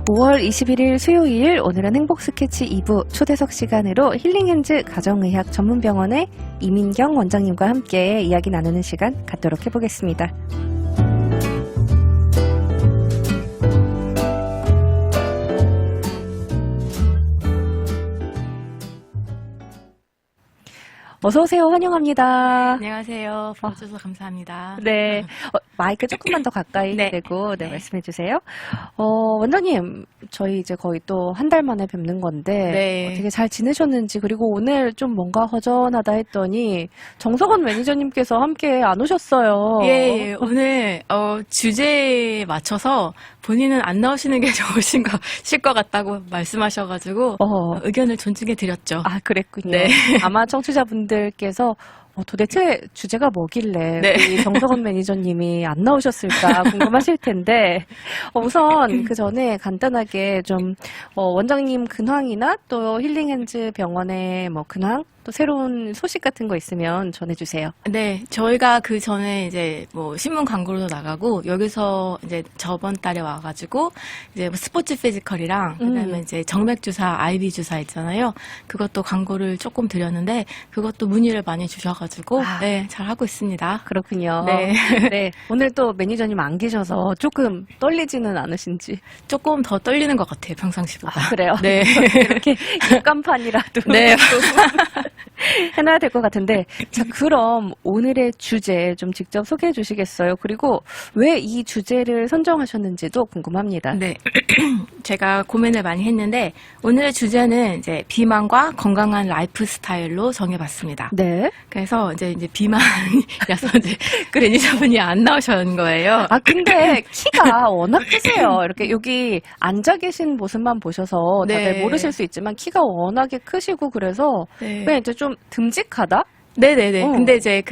5월 21일 수요일, 오늘은 행복 스케치 2부 초대석 시간으로 힐링핸즈 가정의학 전문병원의 이민경 원장님과 함께 이야기 나누는 시간 갖도록 해보겠습니다. 어서오세요. 환영합니다. 안녕하세요. 불러주셔서 감사합니다. 네. 마이크 조금만 더 가까이 네. 대고 말씀해 주세요. 원장님, 저희 이제 거의 또 한 달 만에 뵙는 건데 네. 되게 잘 지내셨는지, 그리고 오늘 좀 뭔가 허전하다 했더니 정석원 매니저님께서 함께 안 오셨어요. 예, 오늘 주제에 맞춰서 본인은 안 나오시는 게 좋으신 것 같다고 말씀하셔가지고 의견을 존중해 드렸죠. 아, 그랬군요. 네. 아마 청취자분들께서 도대체 주제가 뭐길래 네. 우리 정석원 매니저님이 안 나오셨을까 궁금하실 텐데, 우선 그 전에 간단하게 좀 원장님 근황이나 또 힐링핸즈 병원의 뭐 근황, 또 새로운 소식 같은 거 있으면 전해주세요. 네, 저희가 그 전에 이제 뭐 신문 광고로도 나가고, 여기서 이제 저번 달에 와가지고 이제 뭐 스포츠 피지컬이랑 그다음에 이제 정맥 주사, IV 주사 있잖아요. 그것도 광고를 조금 드렸는데 그것도 문의를 많이 주셔가지고 네, 잘 하고 있습니다. 그렇군요. 네. 네. 오늘 또 매니저님 안 계셔서 조금 떨리지는 않으신지. 조금 더 떨리는 것 같아요, 평상시보다. 아, 그래요? 네. 이렇게 육간판이라도 네. 해놔야 될 것 같은데, 자, 그럼 오늘의 주제 좀 직접 소개해 주시겠어요? 그리고 왜 이 주제를 선정하셨는지도 궁금합니다. 네. 제가 고민을 많이 했는데, 오늘의 주제는 이제 비만과 건강한 라이프 스타일로 정해봤습니다. 네. 그래서 이제 비만이라서 이제 매니저분이 안 나오신 거예요. 아, 근데 키가 워낙 크세요. 이렇게 여기 앉아 계신 모습만 보셔서 다들 네. 모르실 수 있지만 키가 워낙에 크시고, 그래서 네. 그냥 이제 좀 듬직하다? 네네네. 근데 이제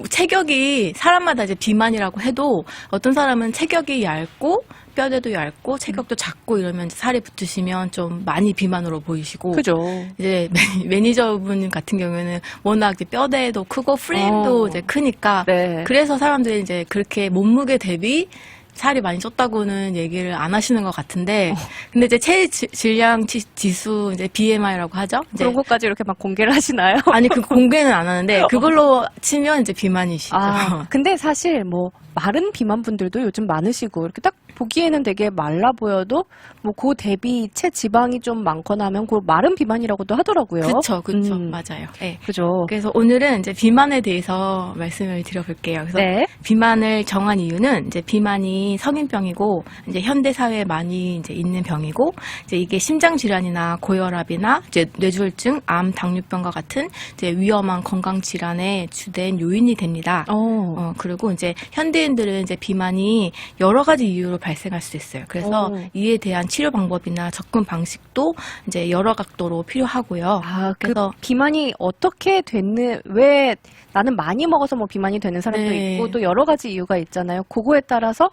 체격이 사람마다 이제 비만이라고 해도 어떤 사람은 체격이 얇고 뼈대도 얇고 체격도 작고 이러면 이제 살이 붙으시면 좀 많이 비만으로 보이시고, 그죠. 이제 매니저분 같은 경우에는 워낙 이제 뼈대도 크고 프레임도 이제 크니까 네. 그래서 사람들이 이제 그렇게 몸무게 대비 살이 많이 쪘다고는 얘기를 안 하시는 것 같은데, 근데 이제 체질량 지수, 이제 BMI라고 하죠? 이제 그런 것까지 이렇게 막 공개를 하시나요? 아니, 그 공개는 안 하는데, 그걸로 치면 이제 비만이시죠. 아, 근데 사실 뭐 마른 비만 분들도 요즘 많으시고, 이렇게 딱 보기에는 되게 말라 보여도 뭐 그 대비 체지방이 좀 많거나 하면 그 마른 비만이라고도 하더라고요. 그쵸, 맞아요. 네. 그죠. 그래서 오늘은 이제 비만에 대해서 말씀을 드려볼게요. 그래서 네. 비만을 정한 이유는 이제 비만이 성인병이고, 이제 현대 사회에 많이 이제 있는 병이고, 이제 이게 심장 질환이나 고혈압이나 이제 뇌졸중, 암, 당뇨병과 같은 이제 위험한 건강 질환의 주된 요인이 됩니다. 그리고 이제 현대인들은 이제 비만이 여러 가지 이유로 발생할 수 있어요. 그래서 이에 대한 치료 방법이나 접근 방식도 이제 여러 각도로 필요하고요. 아, 그래서 비만이 어떻게 왜 나는 많이 먹어서 뭐 비만이 되는 사람도 네. 있고, 또 여러 가지 이유가 있잖아요. 그거에 따라서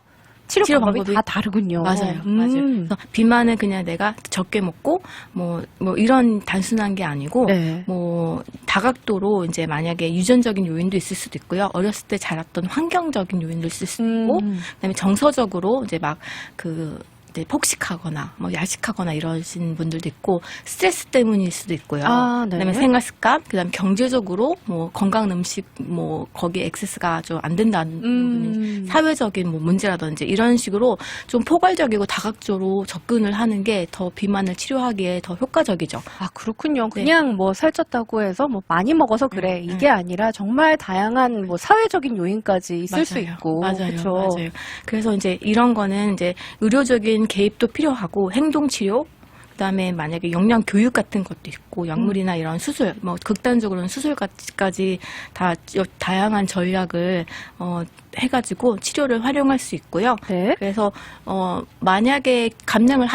치료 방법이 다 다르군요. 맞아요. 그래서 비만은 그냥 내가 적게 먹고 뭐 이런 단순한 게 아니고, 네. 뭐 다각도로 이제 만약에 유전적인 요인도 있을 수도 있고요. 어렸을 때 자랐던 환경적인 요인도 있을 수도 있고, 그다음에 정서적으로 이제 이제 폭식하거나 뭐 야식하거나 이러신 분들도 있고, 스트레스 때문일 수도 있고요. 네. 그다음에 생활 습관, 그다음에 경제적으로 뭐 건강 음식 뭐 거기에 액세스가 좀 안 된다는 부분이, 사회적인 뭐 문제라든지 이런 식으로 좀 포괄적이고 다각도로 접근을 하는 게 더 비만을 치료하기에 더 효과적이죠. 아, 그렇군요. 그냥 뭐 살쪘다고 해서 뭐 많이 먹어서 그래, 이게 아니라 정말 다양한 뭐 사회적인 요인까지 있을 수 있고. 맞아요. 그쵸? 맞아요. 그래서 이제 이런 거는 이제 의료적인 개입도 필요하고, 행동치료, 그다음에 만약에 영양 교육 같은 것도 있고, 약물이나 이런 수술, 뭐 극단적으로는 수술까지 다 다양한 전략을 해가지고 치료를 활용할 수 있고요. 네. 그래서 만약에 감량을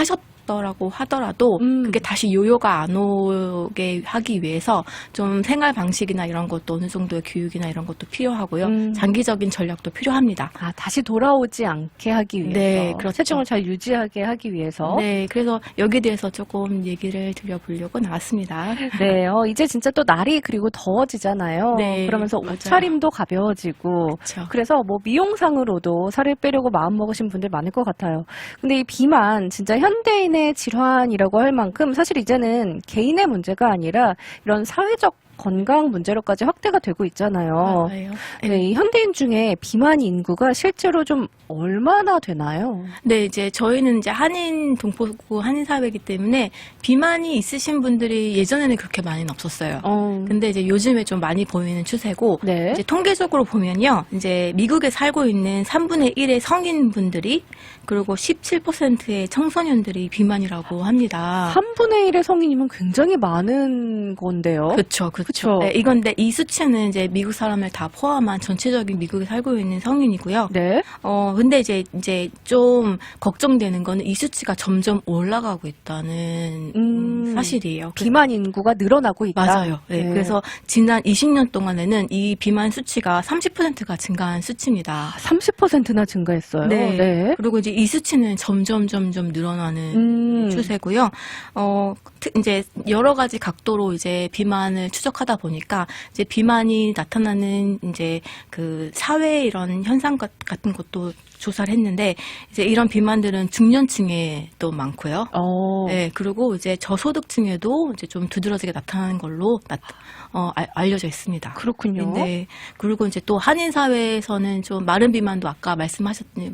있었더라고 하더라도 그게 다시 요요가 안 오게 하기 위해서 좀 생활 방식이나 이런 것도 어느 정도의 교육이나 이런 것도 필요하고요. 장기적인 전략도 필요합니다. 아, 다시 돌아오지 않게 하기 위해서. 네, 그렇죠. 체중을 잘 유지하게 하기 위해서. 네, 그래서 여기에 대해서 조금 얘기를 드려보려고 나왔습니다. 네, 이제 진짜 또 날이 그리고 더워지잖아요. 네, 그러면서 맞아요. 옷차림도 가벼워지고. 그렇죠. 그래서 뭐 미용상으로도 살을 빼려고 마음먹으신 분들 많을 것 같아요. 근데 이 비만 진짜 현대인의 질환이라고 할 만큼 사실 이제는 개인의 문제가 아니라 이런 사회적 건강 문제로까지 확대가 되고 있잖아요. 맞아요. 네, 이 현대인 중에 비만 인구가 실제로 좀 얼마나 되나요? 네, 이제 저희는 이제 한인 동포고 한인 사회이기 때문에 비만이 있으신 분들이 예전에는 그렇게 많이는 없었어요. 근데 이제 요즘에 좀 많이 보이는 추세고, 네. 이제 통계적으로 보면요, 이제 미국에 살고 있는 3분의 1의 성인분들이 그리고 17%의 청소년들이 비만이라고 합니다. 3분의 1의 성인이면 굉장히 많은 건데요. 그렇죠, 그쵸. 그렇죠. 네, 이건데 이 수치는 이제 미국 사람을 다 포함한 전체적인 미국에 살고 있는 성인이고요. 네. 근데 이제 좀 걱정되는 거는 이 수치가 점점 올라가고 있다는 사실이에요. 비만 인구가 늘어나고 있다. 맞아요. 네, 그래서 지난 20년 동안에는 이 비만 수치가 30%가 증가한 수치입니다. 30%나 증가했어요. 네. 그리고 이제 이 수치는 점점 늘어나는 추세고요. 이제 여러 가지 각도로 이제 비만을 추적하다 보니까 이제 비만이 나타나는 이제 그 사회 이런 현상 같은 것도 조사를 했는데 이제 이런 비만들은 중년층에 또 많고요. 네, 그리고 이제 저소득층에도 이제 좀 두드러지게 나타나는 걸로 알려져 있습니다. 그렇군요. 네. 그리고 이제 또 한인 사회에서는 좀 마른 비만도 아까 말씀하셨더니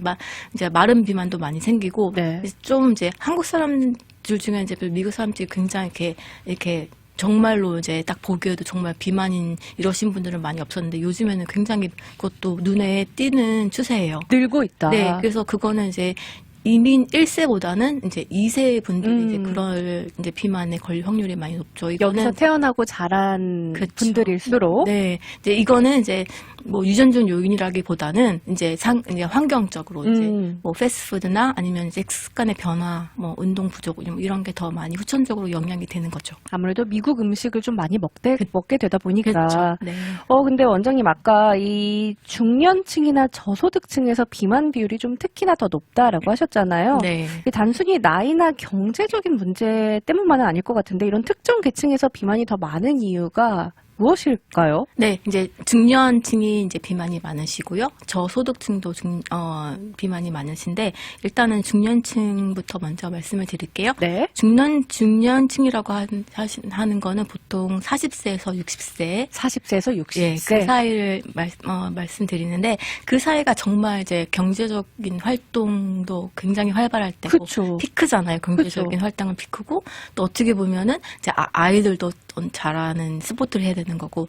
이제 마른 비만도 많이 생기고 네. 좀 이제 한국 사람들 중에 이제 미국 사람들이 굉장히 이렇게 정말로 이제 딱 보기에도 정말 비만인 이러신 분들은 많이 없었는데 요즘에는 굉장히 그것도 눈에 띄는 추세예요. 늘고 있다. 네, 그래서 그거는 이제 이민 1세보다는 이제 2세 분들이 이제 그럴 이제 비만에 걸릴 확률이 많이 높죠. 여기서 태어나고 자란 그렇죠. 분들일수록. 네, 이제 이거는 이제 뭐 유전적 요인이라기보다는 이제 이제 환경적으로 이제 뭐 패스트푸드나 아니면 이제 식습관의 변화, 뭐 운동 부족 이런 게 더 많이 후천적으로 영향이 되는 거죠. 아무래도 미국 음식을 좀 많이 먹게 되다 보니까. 그렇죠. 네. 근데 원장님 아까 이 중년층이나 저소득층에서 비만 비율이 좀 특히나 더 높다라고 하셨잖아요. 네. 이게 단순히 나이나 경제적인 문제 때문만은 아닐 것 같은데 이런 특정 계층에서 비만이 더 많은 이유가 무엇일까요? 네, 이제 중년층이 이제 비만이 많으시고요. 저소득층도 비만이 많으신데 일단은 중년층부터 먼저 말씀을 드릴게요. 네. 중년층이라고 하는 거는 보통 40세에서 60세, 40세에서 60세. 예, 그 사이를 말씀드리는데 그 사이가 정말 이제 경제적인 활동도 굉장히 활발할 때고 그쵸. 피크잖아요. 경제적인 활동은 피크고 또 어떻게 보면은 이제 아이들도 잘하는 스포츠를 해야 되는 거고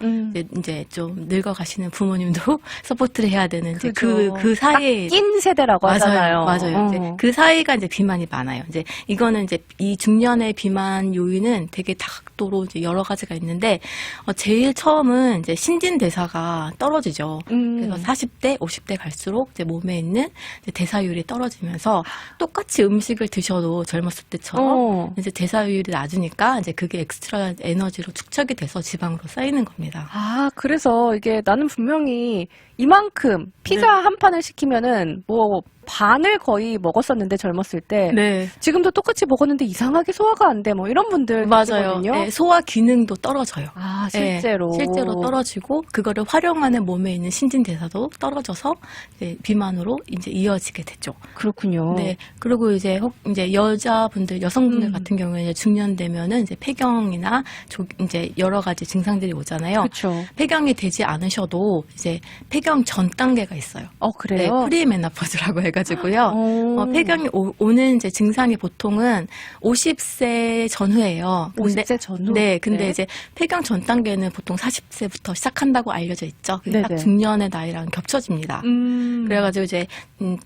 이제 좀 늙어가시는 부모님도 서포트를 해야 되는 이제 그 사이에 낀 세대라고 하잖아요. 맞아요. 이제 그 사이가 이제 비만이 많아요. 이제 이거는 이제 이 중년의 비만 요인은 되게 다각도로 이제 여러 가지가 있는데 제일 처음은 이제 신진 대사가 떨어지죠. 그래서 40대, 50대 갈수록 이제 몸에 있는 이제 대사율이 떨어지면서 똑같이 음식을 드셔도 젊었을 때처럼 이제 대사율이 낮으니까 이제 그게 엑스트라 에너지로 축적이 돼서 지방으로 쌓이는 겁니다. 아, 그래서 이게 나는 분명히 이만큼 피자 한 판을 시키면은 뭐 반을 거의 먹었었는데 젊었을 때 네. 지금도 똑같이 먹었는데 이상하게 소화가 안 돼 뭐 이런 분들 맞아요. 계시거든요. 네, 소화 기능도 떨어져요. 아, 실제로. 네, 실제로 떨어지고 그거를 활용하는 몸에 있는 신진대사도 떨어져서 이제 비만으로 이제 이어지게 되죠. 그렇군요. 네. 그리고 이제 여자분들, 여성분들 같은 경우에 이제 중년 되면은 이제 폐경이나 이제 여러 가지 증상들이 오잖아요. 그렇죠. 폐경이 되지 않으셔도 이제 폐경 전 단계가 있어요. 그래요? 네, 프리메노포즈라고 해가지고요. 폐경이 오는 이제 증상이 보통은 50세 전후예요. 50세 전후? 네, 근데 이제 폐경 전 단계는 보통 40세부터 시작한다고 알려져 있죠. 그게 딱 네네. 중년의 나이랑 겹쳐집니다. 그래가지고 이제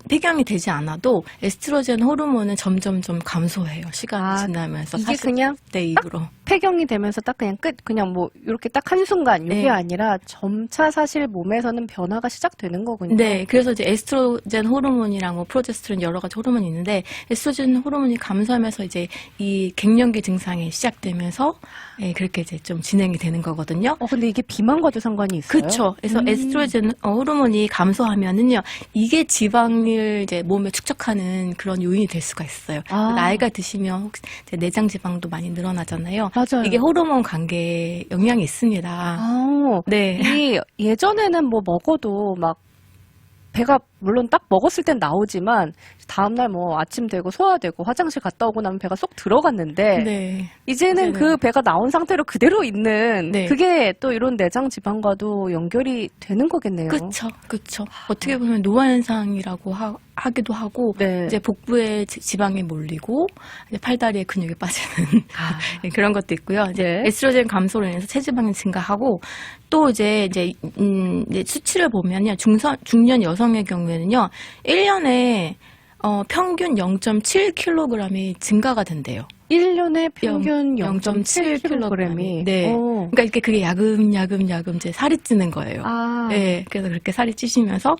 폐경이 되지 않아도 에스트로겐 호르몬은 점점 감소해요. 시간이 지나면서. 이게 그냥 대 이후로. 폐경이 되면서 딱 그냥 끝, 그냥 뭐 이렇게 딱 한순간 이게 네. 아니라 점차 사실 몸에서는 변화가 시작되는 거군요. 네, 그래서 이제 에스트로겐 호르몬이 에스트로겐이랑 뭐 프로제스테론 여러 가지 호르몬이 있는데 에스트로겐 호르몬이 감소하면서 이제 이 갱년기 증상이 시작되면서 예, 그렇게 이제 좀 진행이 되는 거거든요. 근데 이게 비만과도 상관이 있어요? 그렇죠. 그래서 에스트로겐 호르몬이 감소하면은요, 이게 지방을 이제 몸에 축적하는 그런 요인이 될 수가 있어요. 아. 나이가 드시면 혹시 이제 내장 지방도 많이 늘어나잖아요. 맞아요. 이게 호르몬 관계에 영향이 있습니다. 아, 네. 이 예전에는 뭐 먹어도 막 배가 물론 딱 먹었을 땐 나오지만 다음날 뭐 아침 되고 소화되고 화장실 갔다 오고 나면 배가 쏙 들어갔는데 네. 이제는 그 배가 나온 상태로 그대로 있는 네. 그게 또 이런 내장 지방과도 연결이 되는 거겠네요. 그렇죠. 그렇죠. 어떻게 보면 노화 현상이라고 하기도 하고 네. 이제 복부에 지방이 몰리고 이제 팔다리에 근육이 빠지는 네, 그런 것도 있고요. 이제 네. 에스트로겐 감소로 인해서 체지방이 증가하고 또 이제 수치를 보면요. 중년 여성의 경우에는요. 1년에 평균 0.7kg이 증가가 된대요. 1년에 평균 0.7kg이. 0.7kg이. 네. 그러니까 그게 야금야금 이제 살이 찌는 거예요. 아. 네. 그래서 그렇게 살이 찌시면서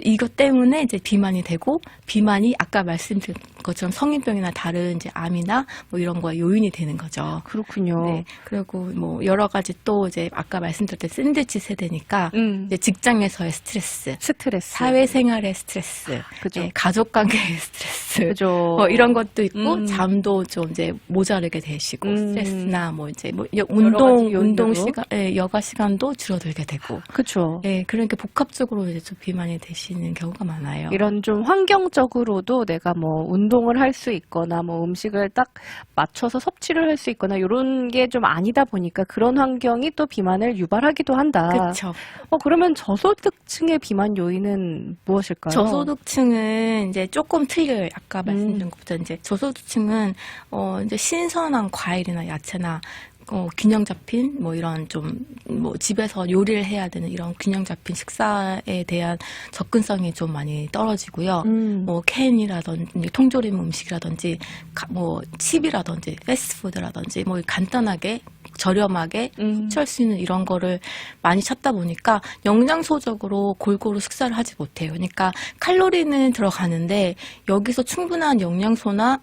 이것 때문에 이제 비만이 되고 비만이 아까 말씀드린 것처럼 성인병이나 다른 이제 암이나 뭐 이런 거에 요인이 되는 거죠. 그렇군요. 네. 그리고 뭐 여러 가지 또 이제 아까 말씀드렸던 샌드위치 세대니까 이제 직장에서의 스트레스, 사회생활의 스트레스, 그죠. 네, 가족관계의 스트레스, 그죠. 이런 것도 있고 잠도 좀 이제 모자르게 되시고 스트레스나 뭐 이제 뭐 운동 시간, 예, 여가 시간도 줄어들게 되고. 그렇죠. 예, 그러니까 복합적으로 이제 좀 비만이 되시는 경우가 많아요. 이런 좀 환경적으로도 내가 뭐 운동을 할 수 있거나 뭐 음식을 딱 맞춰서 섭취를 할 수 있거나 이런 게 좀 아니다 보니까 그런 환경이 또 비만을 유발하기도 한다. 그렇죠. 그러면 저소득층의 비만 요인은 무엇일까요? 저소득층은 이제 조금 틀려요. 아까 말씀드린 것보다 이제 저소득층은 이제 신선한 과일이나 야채나 균형 잡힌 뭐 이런 좀 뭐 집에서 요리를 해야 되는 이런 균형 잡힌 식사에 대한 접근성이 좀 많이 떨어지고요. 뭐 캔이라든지 통조림 음식이라든지 뭐 칩이라든지 패스트푸드라든지 뭐 간단하게 저렴하게 섭취할 수 있는 이런 거를 많이 찾다 보니까 영양소적으로 골고루 식사를 하지 못해요. 그러니까 칼로리는 들어가는데 여기서 충분한 영양소나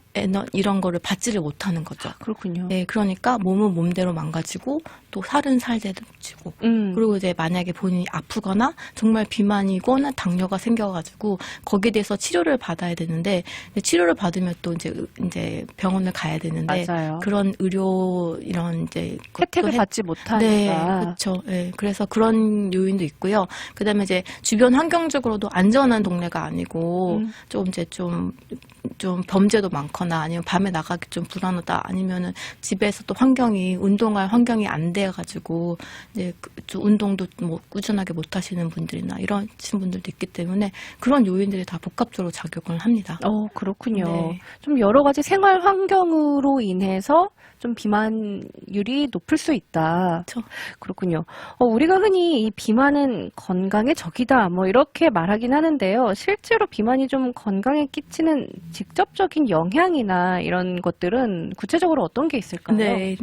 이런 거를 받지를 못하는 거죠. 그렇군요. 네, 그러니까 몸은 몸대로 망가지고 또 살은 살대로 찌고 그리고 이제 만약에 본인이 아프거나 정말 비만이거나 당뇨가 생겨가지고 거기에 대해서 치료를 받아야 되는데 치료를 받으면 또 이제 병원을 가야 되는데 맞아요. 그런 의료 이런 이제 혜택을 받지 못하니까. 네, 그렇죠. 네, 그래서 그런 요인도 있고요. 그다음에 이제 주변 환경적으로도 안전한 동네가 아니고 좀 이제 좀 범죄도 많거나 아니면 밤에 나가기 좀 불안하다 아니면은 집에서 또 운동할 환경이 안 돼가지고 이제 좀 운동도 뭐 꾸준하게 못 하시는 분들이나 이런 분들도 있기 때문에 그런 요인들이 다 복합적으로 작용을 합니다. 그렇군요. 네. 좀 여러 가지 생활 환경으로 인해서 좀 비만율이 높을 수 있다. 그렇죠. 그렇군요. 우리가 흔히 이 비만은 건강의 적이다, 뭐 이렇게 말하긴 하는데요. 실제로 비만이 좀 건강에 끼치는 직접적인 영향이나 이런 것들은 구체적으로 어떤 게 있을까요? 네.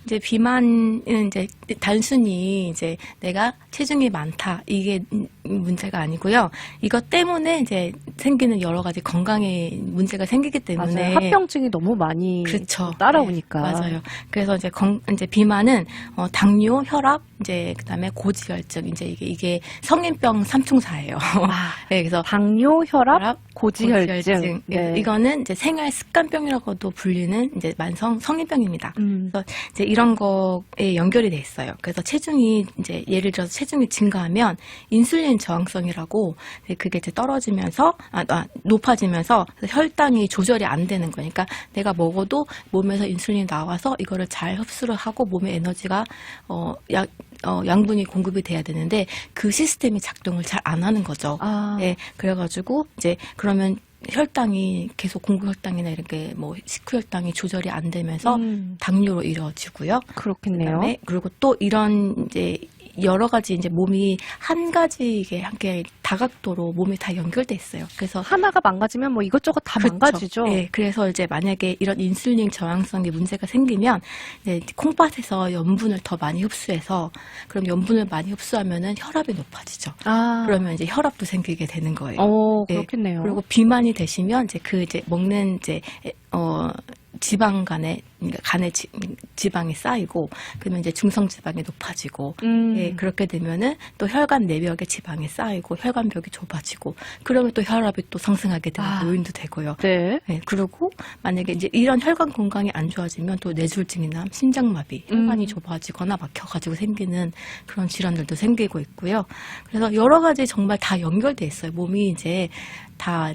이제 비만은 이제 단순히 이제 내가 체중이 많다 이게 문제가 아니고요. 이것 때문에 이제 생기는 여러 가지 건강에 문제가 생기기 때문에 맞아요. 합병증이 너무 많이 그렇죠. 따라오니까. 네, 맞아요. 그래서 이제 비만은 당뇨, 혈압, 이제 그다음에 고지혈증 이제 이게 성인병 삼총사예요. 네, 그래서 당뇨, 혈압, 고지혈증. 네. 이거는 이제 생활 습관병이라고도 불리는 이제 성인병입니다. 그래서 이제 이런 거에 연결이 돼 있어요. 그래서 체중이 이제 예를 들어서 체중이 증가하면 인슐린 저항성이라고 그게 이제 떨어지면서 높아지면서 혈당이 조절이 안 되는 거니까 내가 먹어도 몸에서 인슐린이 나와서 이거를 잘 흡수를 하고 몸에 에너지가 양분이 공급이 돼야 되는데 그 시스템이 작동을 잘 안 하는 거죠. 네, 그래가지고 이제 그러면 혈당이 계속 공급 혈당이나 이렇게 뭐 식후 혈당이 조절이 안 되면서 당뇨로 이루어지고요. 그렇겠네요. 그다음에 그리고 또 이런 이제 여러 가지 이제 몸이 한 가지 이게 함께 다각도로 몸이 다 연결돼 있어요. 그래서 하나가 망가지면 뭐 이것저것 다 그렇죠. 망가지죠. 네, 그래서 이제 만약에 이런 인슐린 저항성의 문제가 생기면 이제 콩팥에서 염분을 더 많이 흡수해서 그럼 염분을 많이 흡수하면은 혈압이 높아지죠. 아, 그러면 이제 혈압도 생기게 되는 거예요. 네. 그렇겠네요. 그리고 비만이 되시면 이제 그 이제 먹는 이제 지방 간에 그러니까 간에 지방이 쌓이고 그러면 이제 중성 지방이 높아지고 예, 그렇게 되면은 또 혈관 내벽에 지방이 쌓이고 혈관벽이 좁아지고 그러면 또 혈압이 또 상승하게 되는 요인도 되고요. 네. 예, 그리고 만약에 이제 이런 혈관 건강이 안 좋아지면 또 뇌졸중이나 심장마비, 혈관이 좁아지거나 막혀가지고 생기는 그런 질환들도 생기고 있고요. 그래서 여러 가지 정말 다 연결돼 있어요. 몸이 이제 다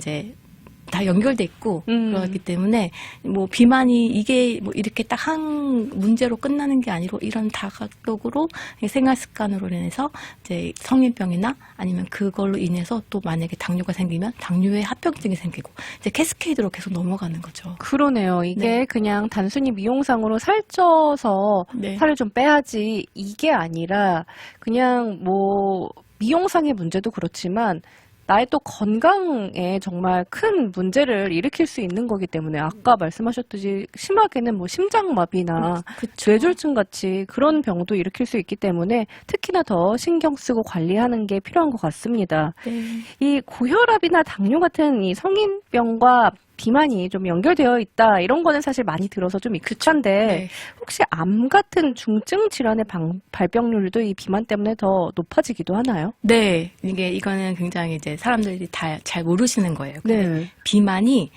연결돼 있고 그렇기 때문에 뭐 비만이 이게 뭐 이렇게 딱 한 문제로 끝나는 게 아니고 이런 다각도로 생활 습관으로 인해서 이제 성인병이나 아니면 그걸로 인해서 또 만약에 당뇨가 생기면 당뇨의 합병증이 생기고 이제 캐스케이드로 계속 넘어가는 거죠. 그러네요. 이게 네. 그냥 단순히 미용상으로 살쪄서 네. 살을 좀 빼야지 이게 아니라 그냥 뭐 미용상의 문제도 그렇지만 나의 또 건강에 정말 큰 문제를 일으킬 수 있는 거기 때문에 아까 말씀하셨듯이 심하게는 뭐 심장마비나 그쵸. 뇌졸중 같이 그런 병도 일으킬 수 있기 때문에 특히나 더 신경 쓰고 관리하는 게 필요한 것 같습니다. 네. 이 고혈압이나 당뇨 같은 이 성인병과 비만이 좀 연결되어 있다 이런 거는 사실 많이 들어서 좀 익숙한데 네. 혹시 암 같은 중증 질환의 발병률도 이 비만 때문에 더 높아지기도 하나요? 네, 이거는 굉장히 이제 사람들이 다 잘 모르시는 거예요. 네. 비만이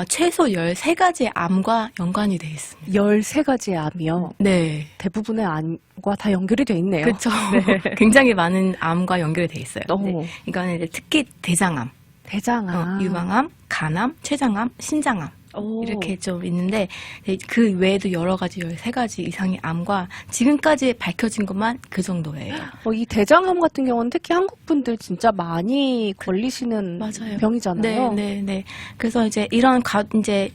최소 13가지의 암과 연관이 되어 있습니다. 13가지의 암이요. 네. 대부분의 암과 다 연결이 돼 있네요. 그렇죠. 굉장히 많은 암과 연결이 돼 있어요. 너무. 네. 이거는 이제 특히 대장암, 대장암, 유방암, 간암, 췌장암, 신장암 오. 이렇게 좀 있는데 그 외에도 여러 가지 13가지 이상의 암과 지금까지 밝혀진 것만 그 정도예요. 이 대장암 같은 경우는 특히 한국 분들 진짜 많이 걸리시는 맞아요. 병이잖아요. 네. 그래서 이제 이런 이제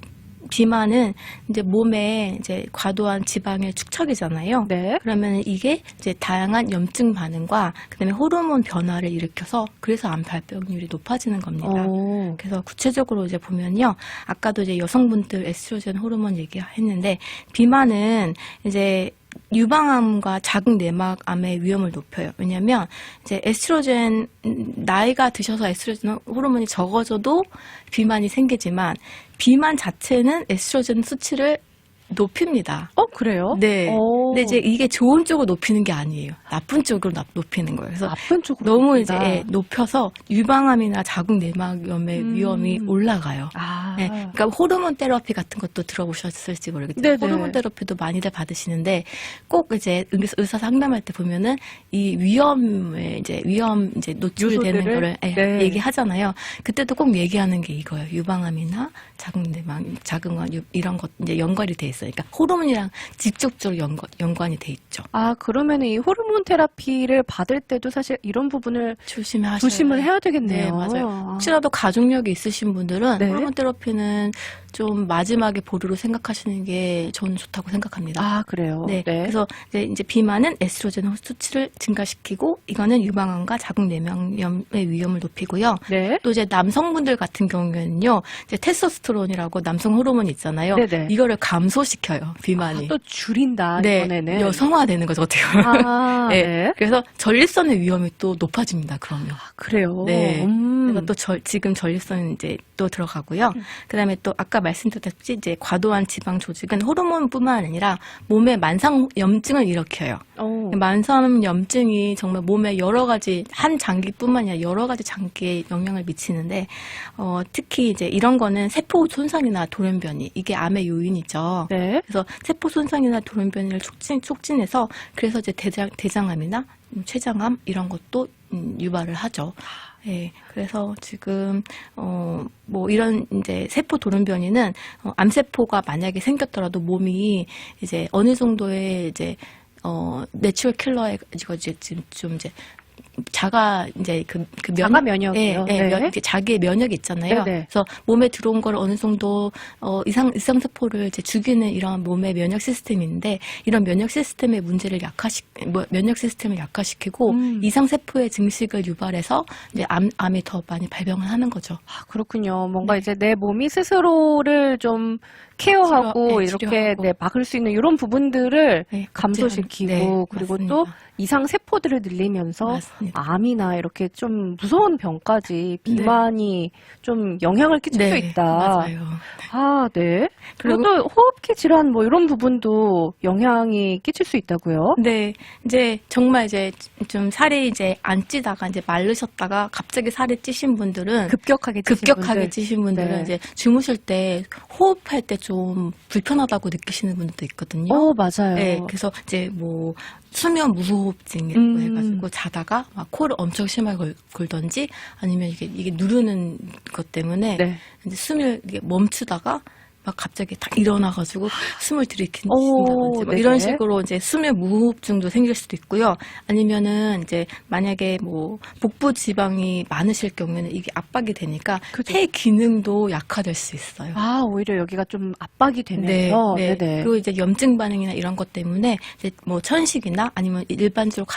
비만은 이제 몸에 이제 과도한 지방의 축적이잖아요. 네. 그러면 이게 이제 다양한 염증 반응과 그다음에 호르몬 변화를 일으켜서 그래서 암 발병률이 높아지는 겁니다. 오. 그래서 구체적으로 이제 보면요. 아까도 이제 여성분들 에스트로겐 호르몬 얘기했는데 비만은 이제 유방암과 자궁 내막암의 위험을 높여요. 왜냐하면 이제 에스트로겐 나이가 드셔서 에스트로겐 호르몬이 적어져도 비만이 생기지만 비만 자체는 에스트로겐 수치를 높입니다. 그래요? 네. 오. 근데 이제 이게 좋은 쪽으로 높이는 게 아니에요. 나쁜 쪽으로 높이는 거예요. 그래서 나쁜 쪽으로 너무 높인다. 이제 높여서 유방암이나 자궁 내막염의 위험이 올라가요. 아. 네, 그러니까 호르몬 테라피 같은 것도 들어보셨을지 모르겠지만 네네. 호르몬 테라피도 많이들 받으시는데 꼭 이제 의사 상담할 때 보면은 이 위험 이제 노출되는 요소들을? 거를 네. 얘기하잖아요. 그때도 꼭 얘기하는 게 이거예요. 유방암이나 자궁 내막 자궁암 이런 것 이제 연관이 돼 있어요. 그러니까 호르몬이랑 직접적으로 연관이 돼 있죠. 아, 그러면 이 호르몬 테라피를 받을 때도 사실 이런 부분을 조심을 해야 되겠네요. 네, 맞아요. 혹시라도 가족력이 있으신 분들은 네. 호르몬 테라피는 좀 마지막에 보류로 생각하시는 게 저는 좋다고 생각합니다. 아, 그래요? 네. 그래서 이제 비만은 에스트로겐 수치를 증가시키고 이거는 유방암과 자궁 내막염의 위험을 높이고요. 네. 또 이제 남성분들 같은 경우에는요, 이제 테스토스테론이라고 남성 호르몬 있잖아요. 네네. 이거를 감소시켜요. 비만이. 또 줄인다, 네, 이번에는. 여성화되는 거죠 어떻게 보면. 아, 네. 네. 그래서 전립선의 위험이 또 높아집니다. 그러면. 그래요? 네. 그래서 또 지금 전립선 이제 또 들어가고요. 그다음에 또 아까 말씀드렸듯이 이제 과도한 지방 조직은 호르몬뿐만 아니라 몸에 만성 염증을 일으켜요. 오. 만성 염증이 정말 몸에 여러 가지 한 장기뿐만 아니라 여러 가지 장기에 영향을 미치는데 특히 이제 이런 거는 세포 손상이나 돌연변이 이게 암의 요인이죠. 네. 그래서 세포 손상이나 돌연변이를 촉진해서 그래서 이제 대장암이나 췌장암 이런 것도 유발을 하죠. 네, 그래서 지금 뭐 이런 이제 세포 돌연변이는 암세포가 만약에 생겼더라도 몸이 이제 어느 정도의 이제 내추럴 킬러에 이제 좀 이제 자가 이제 그 자가 면역이요. 예, 네. 이제 자기의 면역이 있잖아요. 네네. 그래서 몸에 들어온 걸 어느 정도 이상세포를 이제 죽이는 이런 몸의 면역 시스템인데 이런 면역 시스템의 문제를 면역 시스템을 약화시키고 이상세포의 증식을 유발해서 이제 암이 더 많이 발병을 하는 거죠. 아, 그렇군요. 뭔가 이제 내 몸이 스스로를 좀 케어하고 이렇게 치료하고. 막을 수 있는 이런 부분들을 네, 감소시키고 네, 그리고 맞습니다. 또 이상 세포들을 늘리면서 맞습니다. 암이나 이렇게 좀 무서운 병까지 비만이 좀 영향을 끼칠 수 있다. 맞아요. 아, 네. 그리고 또 호흡기 질환 뭐 이런 부분도 영향이 끼칠 수 있다고요? 네, 이제 정말 이제 좀 살이 이제 안 찌다가 이제 마르셨다가 갑자기 살이 찌신 분들은 급격하게 찌신 분들은 네. 이제 주무실 때 호흡할 때 좀 불편하다고 느끼시는 분들도 있거든요. 맞아요. 네, 그래서 이제 뭐 수면 무호흡증이라고 해가지고 자다가 막 코를 엄청 심하게 걸던지 아니면 이게 누르는 것 때문에 네. 이제 숨을 이게 멈추다가 막 갑자기 딱 일어나가지고 숨을 들이킨다든지 뭐 네네. 이런 식으로 이제 수면 무호흡증도 생길 수도 있고요. 아니면은 이제 만약에 뭐 복부 지방이 많으실 경우에는 이게 압박이 되니까 그죠. 폐 기능도 약화될 수 있어요. 아, 오히려 여기가 좀 압박이 되면서 네. 네네. 그리고 이제 염증 반응이나 이런 것 때문에 이제 뭐 천식이나 아니면 일반적으로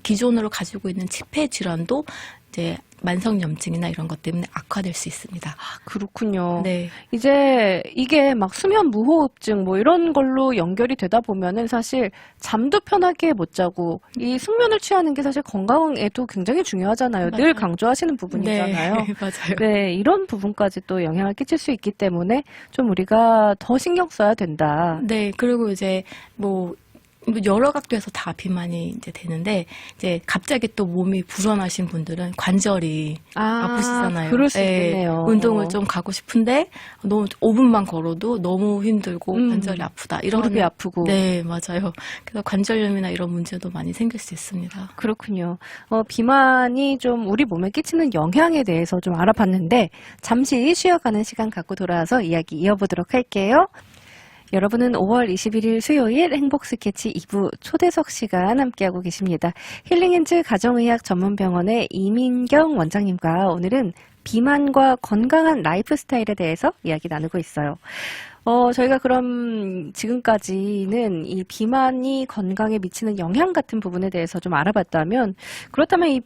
기존으로 가지고 있는 폐 질환도 이제 만성 염증이나 이런 것 때문에 악화될 수 있습니다. 아, 그렇군요. 네. 이제 이게 막 수면 무호흡증 뭐 이런 걸로 연결이 되다 보면은 사실 잠도 편하게 못 자고 이 숙면을 취하는 게 사실 건강에도 굉장히 중요하잖아요. 늘 맞아요. 강조하시는 부분이잖아요. 네, 맞아요. 네, 이런 부분까지 또 영향을 끼칠 수 있기 때문에 좀 우리가 더 신경 써야 된다. 네, 그리고 이제 뭐 여러 각도에서 다 비만이 이제 되는데 이제 갑자기 또 몸이 불어나신 분들은 관절이 아프시잖아요. 그럴 수 네, 있겠네요. 운동을 좀 가고 싶은데 너무 5분만 걸어도 너무 힘들고 관절이 아프다. 이런 무릎이 아프고. 네, 맞아요. 그래서 관절염이나 이런 문제도 많이 생길 수 있습니다. 그렇군요. 비만이 좀 우리 몸에 끼치는 영향에 대해서 좀 알아봤는데 잠시 쉬어가는 시간 갖고 돌아와서 이야기 이어보도록 할게요. 여러분은 5월 21일 수요일 행복 스케치 2부 초대석 시간 함께하고 계십니다. 힐링앤즈 가정의학 전문병원의 이민경 원장님과 오늘은 비만과 건강한 라이프 스타일에 대해서 이야기 나누고 있어요. 저희가 그럼 지금까지는 이 비만이 건강에 미치는 영향 같은 부분에 대해서 좀 알아봤다면, 그렇다면 이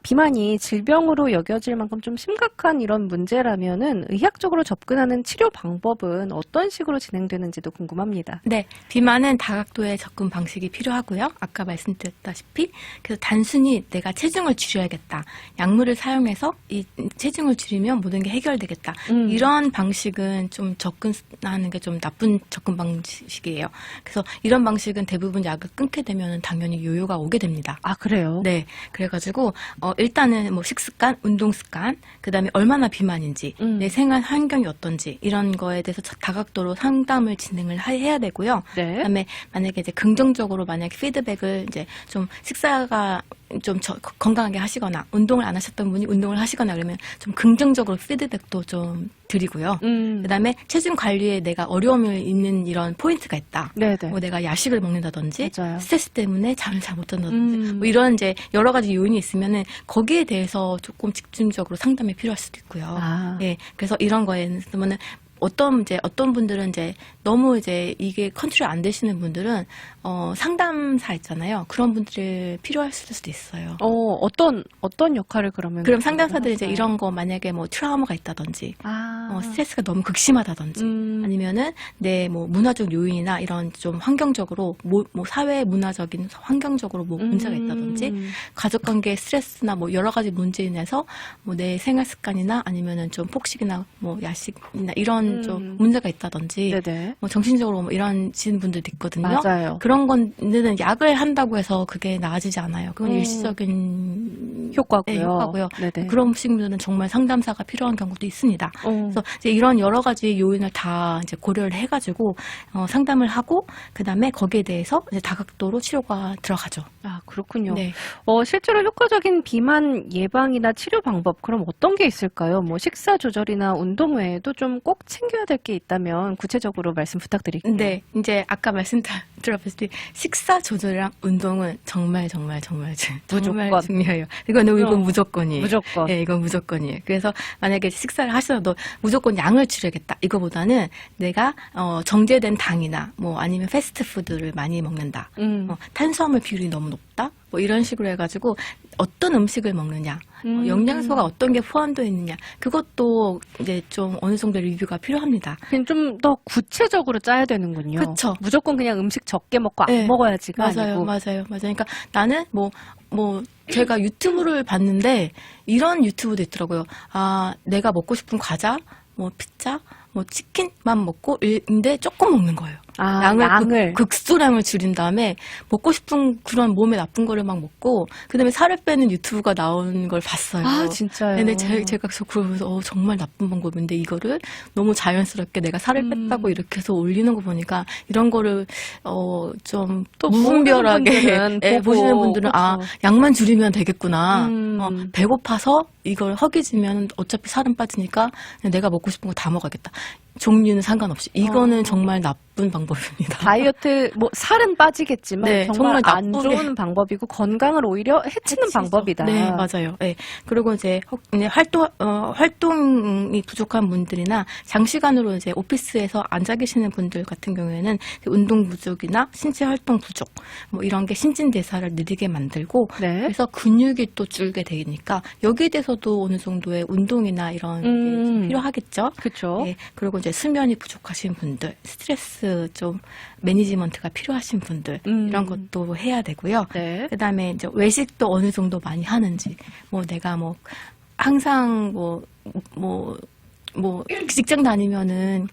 비만이 질병으로 여겨질 만큼 좀 심각한 이런 문제라면은 의학적으로 접근하는 치료 방법은 어떤 식으로 진행되는지도 궁금합니다. 네, 비만은 다각도의 접근 방식이 필요하고요. 아까 말씀드렸다시피 그래서 단순히 내가 체중을 줄여야겠다. 약물을 사용해서 이 체중을 줄이면 모든 게 해결되겠다. 이런 방식은 좀 접근하는 게 좀 나쁜 접근 방식이에요. 그래서 이런 방식은 대부분 약을 끊게 되면 당연히 요요가 오게 됩니다. 아, 그래요? 네, 그래가지고 일단은 뭐 식습관, 운동 습관, 그다음에 얼마나 비만인지, 내 생활 환경이 어떤지 이런 거에 대해서 다각도로 상담을 진행을 해야 되고요. 네. 그다음에 만약에 이제 긍정적으로 만약에 피드백을 이제 좀 식사가 좀 건강하게 하시거나 운동을 안 하셨던 분이 운동을 하시거나 그러면 좀 긍정적으로 피드백도 좀 드리고요. 그다음에 체중 관리에 내가 어려움이 있는 이런 포인트가 있다. 네네. 뭐 내가 야식을 먹는다든지 맞아요. 스트레스 때문에 잠을 잘 못 잔다든지 뭐 이런 이제 여러 가지 요인이 있으면은 거기에 대해서 조금 집중적으로 상담이 필요할 수도 있고요. 아. 예, 그래서 이런 거에는 어떤 분들은 이제 너무 이제 이게 컨트롤 안 되시는 분들은 상담사 있잖아요. 그런 분들이 필요할 수도 있어요. 어떤 역할을 그러면? 그럼 상담사들이 이제 이런 거 만약에 뭐 트라우마가 있다든지 스트레스가 너무 극심하다든지 아니면은 내 뭐 문화적 요인이나 이런 좀 환경적으로 뭐 사회 문화적인 환경적으로 뭐 문제가 있다든지 가족 관계 스트레스나 뭐 여러 가지 문제로 인해서 뭐 내 생활 습관이나 아니면은 좀 폭식이나 뭐 야식이나 이런 좀 문제가 있다든지 네네. 뭐 정신적으로 뭐 이런 지는 분들도 있거든요. 맞아요. 그런 거는 약을 한다고 해서 그게 나아지지 않아요. 그건 일시적인 효과고요. 네, 효과고요. 네네. 그런 분들은 정말 상담사가 필요한 경우도 있습니다. 그래서 이제 이런 여러 가지 요인을 다 이제 고려를 해가지고 상담을 하고 그다음에 거기에 대해서 이제 다각도로 치료가 들어가죠. 아, 그렇군요. 네. 실제로 효과적인 비만 예방이나 치료 방법, 그럼 어떤 게 있을까요? 뭐 식사 조절이나 운동 외에도 좀 꼭 챙겨야 될 게 있다면 구체적으로 말씀 부탁드릴게요. 네, 이제 아까 말씀드렸듯이 식사 조절이랑 운동은 정말 정말 무조건. 중요해요. 이건 무조건이에요. 무조건. 네, 이건 무조건이에요. 그래서 만약에 식사를 하셔도 무조건 양을 줄여야겠다. 이거보다는 내가 정제된 당이나 뭐 아니면 패스트푸드를 많이 먹는다. 탄수화물 비율이 너무 높다. 뭐 이런 식으로 해가지고 어떤 음식을 먹느냐, 영양소가 어떤 게 포함되어 있느냐, 그것도 이제 좀 어느 정도 리뷰가 필요합니다. 그냥 좀 더 구체적으로 짜야 되는군요. 그쵸. 무조건 그냥 음식 적게 먹고 안 네. 먹어야지가 맞아요. 아니고. 그러니까 나는 제가 유튜브를 봤는데 이런 유튜브도 있더라고요. 아, 내가 먹고 싶은 과자, 뭐 피자, 뭐 치킨만 먹고 근데 조금 먹는 거예요. 아, 양을 극소량을 줄인 다음에 먹고 싶은 그런 몸에 나쁜 거를 막 먹고 그다음에 살을 빼는 유튜브가 나온 걸 봤어요. 아, 진짜요? 근데 제가 그러면서 정말 나쁜 방법인데 이거를 너무 자연스럽게 내가 살을 뺐다고 이렇게 해서 올리는 거 보니까 이런 거를 좀 또 무분별하게 보시는 분들은 아, 그렇죠. 양만 줄이면 되겠구나. 배고파서 이걸 허기지면 어차피 살은 빠지니까 그냥 내가 먹고 싶은 거 다 먹어야겠다. 종류는 상관없이 이거는 정말 나쁜 방법입니다. 다이어트 뭐 살은 빠지겠지만 네, 정말 안 나쁘게. 좋은 방법이고 건강을 오히려 해치는 방법이다. 네, 맞아요. 네. 그리고 이제 활동이 부족한 분들이나 장시간으로 이제 오피스에서 앉아 계시는 분들 같은 경우에는 운동 부족이나 신체 활동 부족 뭐 이런 게 신진대사를 느리게 만들고 네. 그래서 근육이 또 줄게 되니까 여기에 대해서도 어느 정도의 운동이나 이런 게 좀 필요하겠죠. 그렇죠. 네, 그리고 이제 수면이 부족하신 분들, 스트레스 좀 매니지먼트가 필요하신 분들 이런 것도 해야 되고요. 네. 그다음에 이제 외식도 어느 정도 많이 하는지, 뭐 내가 뭐 항상 직장 다니면은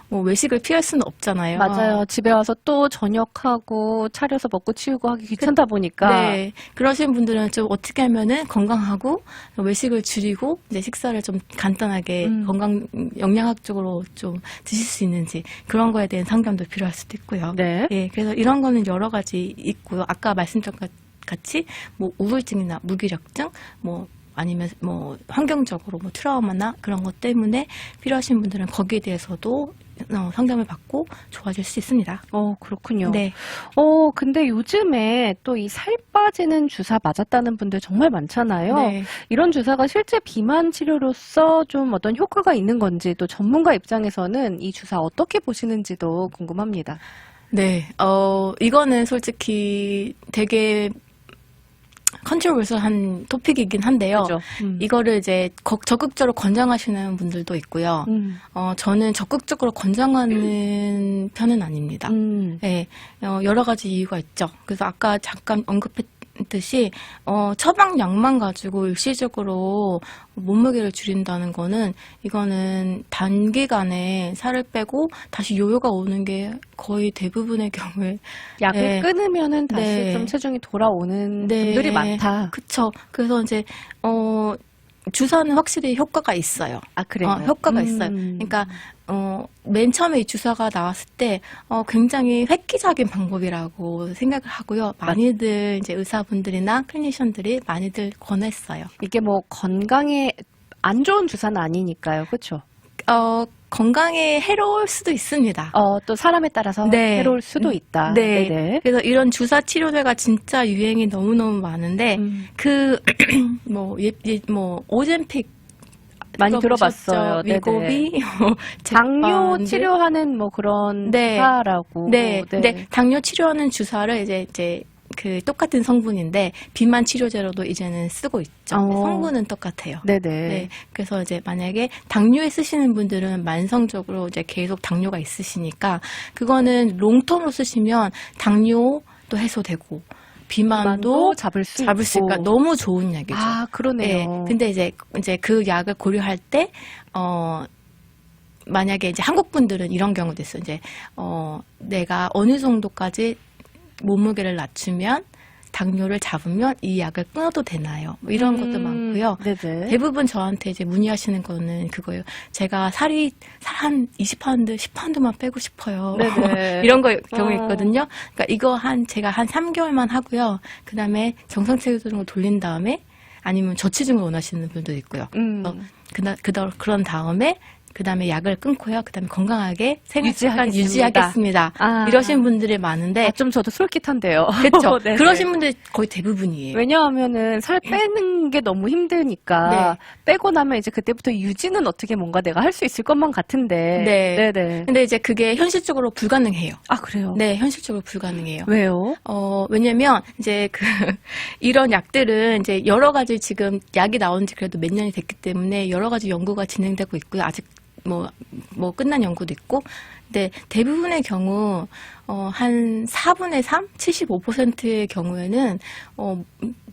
뭐 외식을 피할 수는 없잖아요. 맞아요. 집에 와서 또 저녁하고 차려서 먹고 치우고 하기 귀찮다 보니까. 네. 그러신 분들은 좀 어떻게 하면은 건강하고 외식을 줄이고 이제 식사를 좀 간단하게 영양학적으로 좀 드실 수 있는지 그런 거에 대한 상담도 필요할 수도 있고요. 네. 예, 그래서 이런 거는 여러 가지 있고요. 아까 말씀드린 것 같이 뭐 우울증이나 무기력증, 뭐 아니면 뭐 환경적으로 뭐 트라우마나 그런 것 때문에 필요하신 분들은 거기에 대해서도 상담을 받고 좋아질 수 있습니다. 그렇군요. 네. 근데 요즘에 또 이 살 빠지는 주사 맞았다는 분들 정말 많잖아요. 네. 이런 주사가 실제 비만 치료로서 좀 어떤 효과가 있는 건지 또 전문가 입장에서는 이 주사 어떻게 보시는지도 궁금합니다. 네. 이거는 솔직히 되게 컨트로버셜한 토픽이긴 한데요. 그죠? 이거를 이제 적극적으로 권장하시는 분들도 있고요. 저는 적극적으로 권장하는 편은 아닙니다. 네, 여러 가지 이유가 있죠. 그래서 아까 잠깐 언급했듯이 처방약만 가지고 일시적으로 몸무게를 줄인다는 거는 이거는 단기간에 살을 빼고 다시 요요가 오는 게 거의 대부분의 경우에 약을 끊으면은 다시 네. 좀 체중이 돌아오는 네. 분들이 많다. 그쵸. 그래서 이제 주사는 확실히 효과가 있어요. 아, 그래요? 효과가 있어요. 그러니까 맨 처음에 이 주사가 나왔을 때 굉장히 획기적인 방법이라고 생각을 하고요. 많이들 이제 의사분들이나 클리니션들이 많이들 권했어요. 이게 뭐 건강에 안 좋은 주사는 아니니까요. 그렇죠? 건강에 해로울 수도 있습니다. 또 사람에 따라서 네. 해로울 수도 있다. 네. 네네. 그래서 이런 주사 치료제가 진짜 유행이 너무너무 많은데 오젬픽 많이 들어봤어요. 네네. 위고비, 당뇨 치료하는 뭐 그런 네. 주사라고. 네. 근데 당뇨 치료하는 주사를 이제 그 똑같은 성분인데 비만 치료제로도 이제는 쓰고 있죠. 성분은 똑같아요. 네네. 네. 그래서 이제 만약에 당뇨에 쓰시는 분들은 만성적으로 이제 계속 당뇨가 있으시니까 그거는 롱텀으로 쓰시면 당뇨도 해소되고 비만도 잡을 수 있으니까 너무 좋은 약이죠. 아, 그러네요. 네. 근데 이제 그 약을 고려할 때 만약에 이제 한국 분들은 이런 경우도 있어요. 이제 내가 어느 정도까지 몸무게를 낮추면 당뇨를 잡으면 이 약을 끊어도 되나요? 뭐 이런 것도 많고요. 네네. 대부분 저한테 이제 문의하시는 거는 그거예요. 제가 살이 한 20파운드, 10파운드만 빼고 싶어요. 네네. 이런 경우 있거든요. 그러니까 이거 제가 한 3개월만 하고요. 그 다음에 정상체중으로 돌린 다음에 아니면 저체중을 원하시는 분도 있고요. 그런 다음에 그 다음에 약을 끊고요. 그 다음에 건강하게 생활습관 유지하겠습니다. 이러신 분들이 많은데. 좀 저도 솔깃한데요. 그렇죠. 네네. 그러신 분들이 거의 대부분이에요. 왜냐하면은 살 빼는 게 너무 힘드니까 빼고 나면 이제 그때부터 유지는 어떻게 뭔가 내가 할 수 있을 것만 같은데. 네. 네네. 근데 이제 그게 현실적으로 불가능해요. 아, 그래요? 네, 현실적으로 불가능해요. 왜요? 왜냐면 이제 이런 약들은 이제 여러 가지 지금 약이 나온 지 그래도 몇 년이 됐기 때문에 여러 가지 연구가 진행되고 있고요. 아직 뭐 끝난 연구도 있고. 근데 대부분의 경우 한 4분의 3, 75%의 경우에는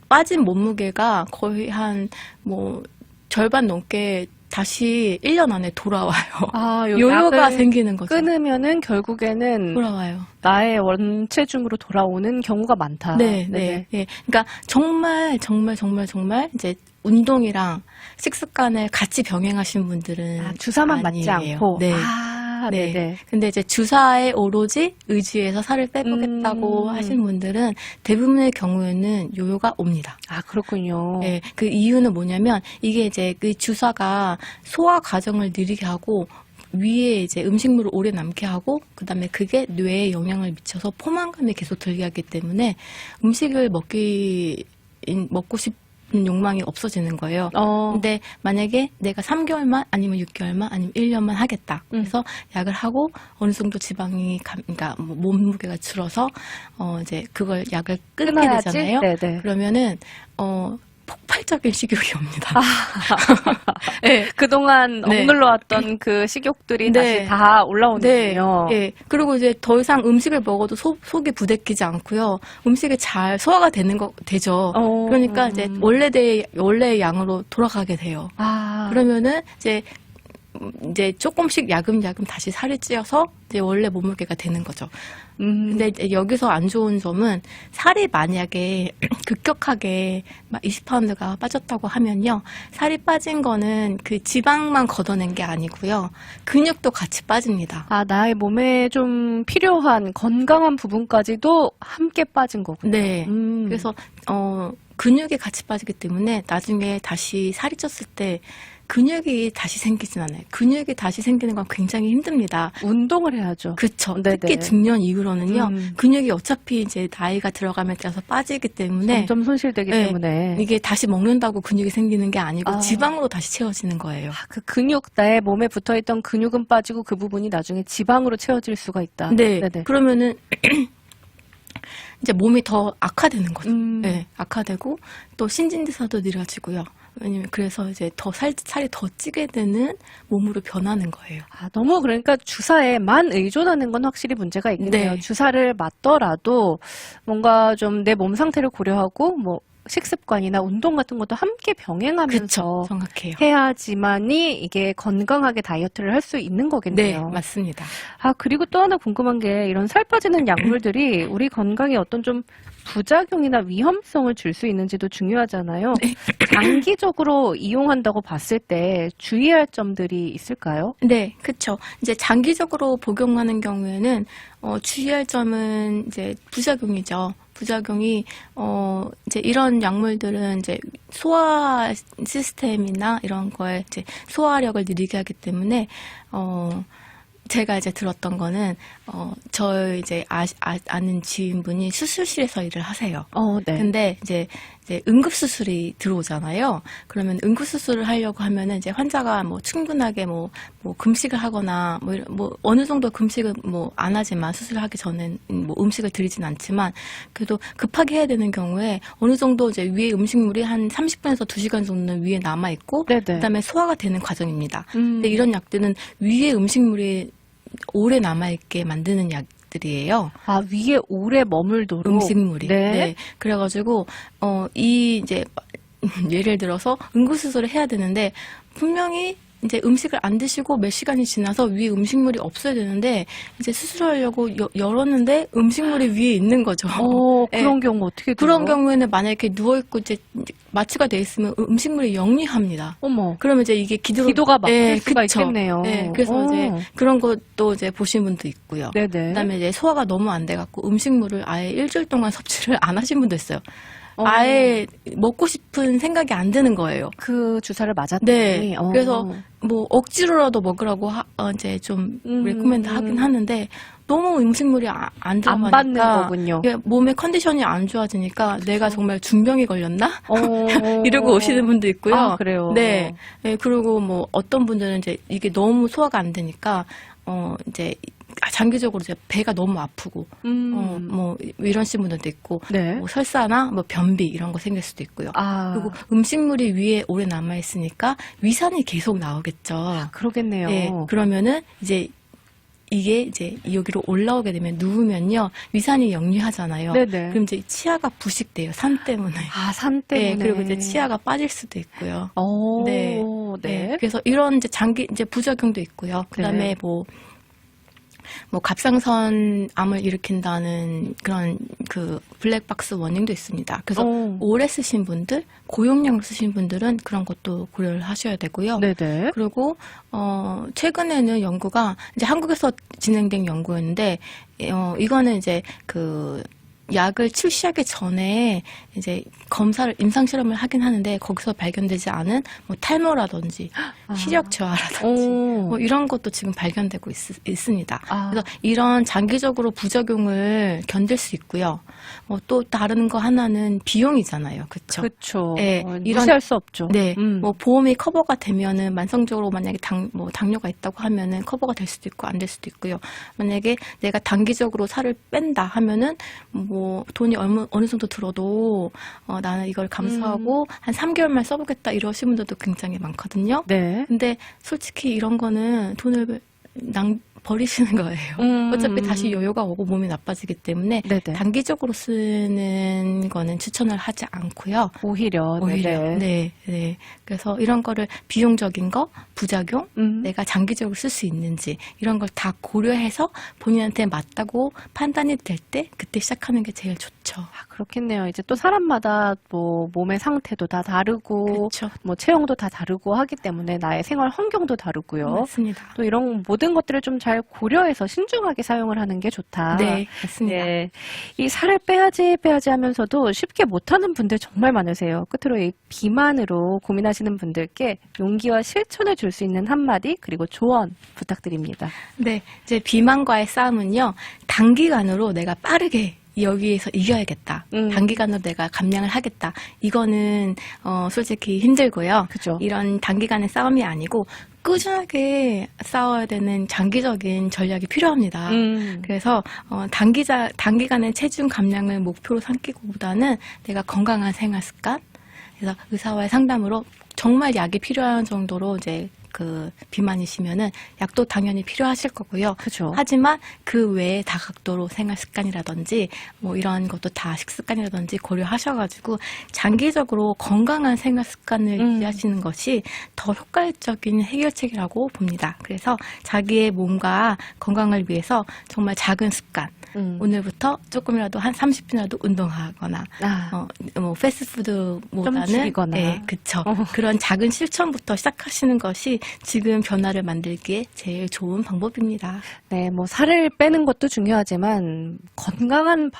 빠진 몸무게가 거의 한 절반 넘게 다시 1년 안에 돌아와요. 요요가 생기는 거죠. 끊으면은 결국에는 돌아와요. 나의 원체중으로 돌아오는 경우가 많다. 네. 그러니까 정말 이제 운동이랑 식습관을 같이 병행하신 분들은 주사만 아니에요. 맞지 않고. 네. 네네. 근데 이제 주사에 오로지 의지해서 살을 빼보겠다고 하신 분들은 대부분의 경우에는 요요가 옵니다. 아, 그렇군요. 네. 그 이유는 뭐냐면 이게 이제 그 주사가 소화 과정을 느리게 하고 위에 이제 음식물을 오래 남게 하고 그다음에 그게 뇌에 영향을 미쳐서 포만감이 계속 들게 하기 때문에 음식을 먹고 싶은 욕망이 없어지는 거예요. 근데 만약에 내가 3개월만 아니면 6개월만 아니면 1년만 하겠다. 그래서 약을 하고 어느 정도 지방이 그러니까 몸무게가 줄어서 이제 그걸 약을 끊게 끊어야지? 되잖아요. 네네. 그러면은 폭발적인 식욕이 옵니다. 네. 그동안 억눌러왔던 그 식욕들이 다시 다 올라오는군요. 네. 그리고 이제 더 이상 음식을 먹어도 속이 부대끼지 않고요. 음식이 잘 소화가 되죠. 그러니까 이제 원래의 양으로 돌아가게 돼요. 그러면은 이제 조금씩 야금야금 다시 살이 찌어서 이제 원래 몸무게가 되는 거죠. 근데 이제 여기서 안 좋은 점은 살이 만약에 급격하게 막 20파운드가 빠졌다고 하면요. 살이 빠진 거는 그 지방만 걷어낸 게 아니고요. 근육도 같이 빠집니다. 나의 몸에 좀 필요한 건강한 부분까지도 함께 빠진 거군요. 네. 그래서 근육이 같이 빠지기 때문에 나중에 다시 살이 쪘을 때 근육이 다시 생기진 않아요. 근육이 다시 생기는 건 굉장히 힘듭니다. 운동을 해야죠. 그렇죠. 특히 중년 이후로는요. 근육이 어차피 이제 나이가 들어가면 따라서 빠지기 때문에 점점 손실되기 때문에 이게 다시 먹는다고 근육이 생기는 게 아니고 지방으로 다시 채워지는 거예요. 그 근육, 나의 몸에 붙어있던 근육은 빠지고 그 부분이 나중에 지방으로 채워질 수가 있다. 네. 네네. 그러면은 이제 몸이 더 악화되는 거죠. 네, 악화되고 또 신진대사도 느려지고요. 왜냐면 그래서 이제 살이 더 찌게 되는 몸으로 변하는 거예요. 너무 그러니까 주사에만 의존하는 건 확실히 문제가 있겠네요. 네. 주사를 맞더라도 뭔가 좀 내 몸 상태를 고려하고 식습관이나 운동 같은 것도 함께 병행하면서 그쵸, 정확해요. 해야지만이 이게 건강하게 다이어트를 할 수 있는 거겠네요. 네, 맞습니다. 그리고 또 하나 궁금한 게 이런 살 빠지는 약물들이 우리 건강에 어떤 좀 부작용이나 위험성을 줄 수 있는지도 중요하잖아요. 네. 장기적으로 이용한다고 봤을 때 주의할 점들이 있을까요? 네, 그렇죠. 이제 장기적으로 복용하는 경우에는 주의할 점은 이제 부작용이죠. 부작용이 이제 이런 약물들은 이제 소화 시스템이나 이런 거에 이제 소화력을 느리게 하기 때문에 제가 이제 들었던 거는 저 이제 아는 지인분이 수술실에서 일을 하세요. 네. 근데 이제 응급수술이 들어오잖아요. 그러면 응급수술을 하려고 하면은 이제 환자가 충분하게 금식을 하거나 어느 정도 금식은 안 하지만 수술을 하기 전엔 음식을 드리진 않지만 그래도 급하게 해야 되는 경우에 어느 정도 이제 위에 음식물이 한 30분에서 2시간 정도는 위에 남아 있고 그다음에 소화가 되는 과정입니다. 근데 이런 약들은 위에 음식물이 오래 남아 있게 만드는 약들이에요. 위에 오래 머물도록 음식물이. 네. 그래가지고 이제 예를 들어서 응급수술을 해야 되는데 분명히 이제 음식을 안 드시고 몇 시간이 지나서 위에 음식물이 없어야 되는데 이제 수술하려고 열었는데 음식물이 위에 있는 거죠. 그런 경우 어떻게 돼요? 그런 경우에는 만약에 누워있고 이제 마취가 돼 있으면 음식물이 영리합니다. 어머. 그러면 이제 이게 기도가 막힐 수가 그쵸. 있겠네요. 네, 그래서 이제 그런 것도 이제 보신 분도 있고요. 네네. 그다음에 이제 소화가 너무 안 돼갖고 음식물을 아예 일주일 동안 섭취를 안 하신 분도 있어요. 아예 먹고 싶은 생각이 안 드는 거예요. 그 주사를 맞았더니. 네. 그래서 뭐 억지로라도 먹으라고 이제 좀 레코멘드 하긴 하는데 너무 음식물이 안 들어가니까 안 받는 거군요. 몸의 컨디션이 안 좋아지니까 내가 정말 중병이 걸렸나? 이러고 오시는 분도 있고요. 아, 그래요? 네. 네. 그리고 뭐 어떤 분들은 이제 이게 너무 소화가 안 되니까 이제 장기적으로 이제 배가 너무 아프고 뭐 이러신 분들도 있고 네. 뭐 설사나 뭐 변비 이런 거 생길 수도 있고요. 그리고 음식물이 위에 오래 남아 있으니까 위산이 계속 나오겠죠. 그러겠네요. 네, 그러면은 이제 이게 이제 여기로 올라오게 되면 누우면요 위산이 영리하잖아요. 네네. 그럼 이제 치아가 부식돼요. 산 때문에. 산 때문에. 네, 그리고 이제 치아가 빠질 수도 있고요. 네. 네. 그래서 이런 이제 이제 부작용도 있고요. 그다음에 네. 뭐 갑상선암을 일으킨다는 그런 그 블랙박스 워닝도 있습니다. 그래서 오래 쓰신 분들, 고용량을 쓰신 분들은 그런 것도 고려를 하셔야 되고요. 네네. 그리고 최근에는 연구가 이제 한국에서 진행된 연구였는데 이거는 이제 그 약을 출시하기 전에 이제 검사를 임상 실험을 하긴 하는데 거기서 발견되지 않은 뭐 탈모라든지 시력 저하라든지 뭐 이런 것도 지금 발견되고 있습니다. 그래서 이런 장기적으로 부작용을 견딜 수 있고요. 또 다른 거 하나는 비용이잖아요, 그렇죠? 그렇죠. 네, 무시할 수 없죠. 네, 뭐 보험이 커버가 되면은 만성적으로 만약에 당뇨가 있다고 하면은 커버가 될 수도 있고 안 될 수도 있고요. 만약에 내가 단기적으로 살을 뺀다 하면은 뭐 돈이 어느 정도 들어도 나는 이걸 감수하고 한 3개월만 써보겠다 이러신 분들도 굉장히 많거든요. 네. 근데 솔직히 이런 거는 돈을 버리시는 거예요. 어차피 다시 요요가 오고 몸이 나빠지기 때문에 네네. 단기적으로 쓰는 거는 추천을 하지 않고요. 오히려. 네. 그래서 이런 거를 비용적인 거, 부작용, 내가 장기적으로 쓸 수 있는지 이런 걸 다 고려해서 본인한테 맞다고 판단이 될 때 그때 시작하는 게 제일 좋죠. 그렇겠네요. 이제 또 사람마다 뭐 몸의 상태도 다 다르고, 그쵸. 뭐 체형도 다 다르고 하기 때문에 나의 생활 환경도 다르고요. 맞습니다. 또 이런 모든 것들을 좀 잘 고려해서 신중하게 사용을 하는 게 좋다. 네, 맞습니다. 네. 이 살을 빼야지 하면서도 쉽게 못하는 분들 정말 많으세요. 끝으로 이 비만으로 고민하시는 분들께 용기와 실천을 줄 수 있는 한마디 그리고 조언 부탁드립니다. 네, 이제 비만과의 싸움은요 단기간으로 내가 빠르게 여기에서 이겨야겠다. 단기간으로 내가 감량을 하겠다. 이거는 솔직히 힘들고요. 그죠. 이런 단기간의 싸움이 아니고 꾸준하게 싸워야 되는 장기적인 전략이 필요합니다. 그래서 단기간의 체중 감량을 목표로 삼기보다는 내가 건강한 생활 습관, 그래서 의사와의 상담으로 정말 약이 필요한 정도로 이제 그 비만이시면은 약도 당연히 필요하실 거고요. 그죠. 하지만 그 외에 다각도로 생활 습관이라든지 뭐 이런 것도 다 식습관이라든지 고려하셔가지고 장기적으로 건강한 생활 습관을 유지하시는 것이 더 효과적인 해결책이라고 봅니다. 그래서 자기의 몸과 건강을 위해서 정말 작은 습관, 오늘부터 조금이라도 한 30분이라도 운동하거나 뭐 패스트푸드보다는 좀 줄이거나. 네, 그쵸. 그런 작은 실천부터 시작하시는 것이 지금 변화를 만들기에 제일 좋은 방법입니다. 네, 뭐 살을 빼는 것도 중요하지만 건강한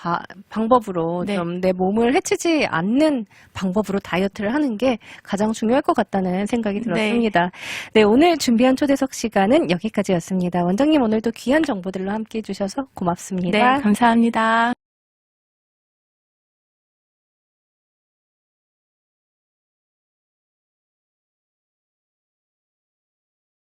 방법으로 네. 좀 내 몸을 해치지 않는 방법으로 다이어트를 하는 게 가장 중요할 것 같다는 생각이 들었습니다. 네, 오늘 준비한 초대석 시간은 여기까지였습니다. 원장님 오늘도 귀한 정보들로 함께해 주셔서 고맙습니다. 네, 감사합니다.